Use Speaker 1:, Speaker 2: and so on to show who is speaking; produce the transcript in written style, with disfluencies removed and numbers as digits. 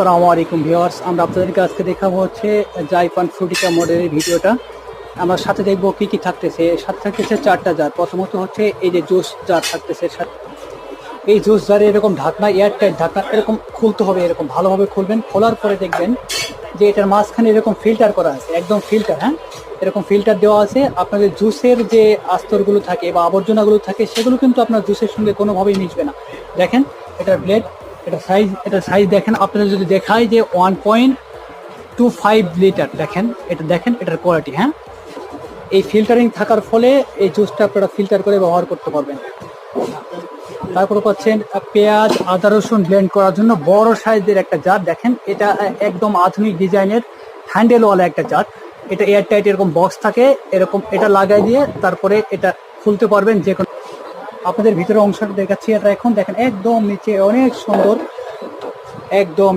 Speaker 1: আসসালামু আলাইকুম ভিউয়ার্স, আমরা আপনাদেরকে আজকে দেখাবো হচ্ছে জাইপান ফ্রুটিকা মডেলের ভিডিওটা। আমরা সাথে দেখবো কি কি থাকতেছে। সাথে থাকতেছে 4টা জার। প্রথমত হচ্ছে এই যে জুস জার থাকতেছে, এই জুস জারে এরকম ঢাকনা, এয়ারটাইট ঢাকনা, এরকম খুলতে হবে, এরকম ভালোভাবে খুলবেন। খোলার পরে দেখবেন যে এটার মাঝখানে এরকম ফিল্টার করা আছে, একদম ফিল্টার, হ্যাঁ, এরকম ফিল্টার দেওয়া আছে। আপনাদের জুসের যে আস্তরগুলো থাকে বা আবর্জনাগুলো থাকে সেগুলো কিন্তু আপনার জুসের সঙ্গে কোনোভাবেই মিশবে না। দেখেন এটার ব্লেড, এটার সাইজ দেখেন। আপনাদের যদি দেখায় যে 1.25 লিটার, দেখেন এটা, দেখেন এটার কোয়ালিটি। হ্যাঁ, এই ফিল্টারিং থাকার ফলে এই জুসটা আপনারা ফিল্টার করে ব্যবহার করতে পারবেন। তারপরে পাচ্ছেন পেঁয়াজ, আদা, রসুন ব্লেন্ড করার জন্য বড় সাইজের একটা জার। দেখেন এটা একদম আধুনিক ডিজাইনের হ্যান্ডেলওয়ালা একটা জার। এটা এয়ারটাইট এরকম বক্স থাকে, এরকম এটা লাগাই দিয়ে তারপরে এটা খুলতে পারবেন যে কোনো। আপনাদের ভিতরে অংশটা দেখাচ্ছি, এটা এখন দেখেন একদম নিচে অনেক সুন্দর, একদম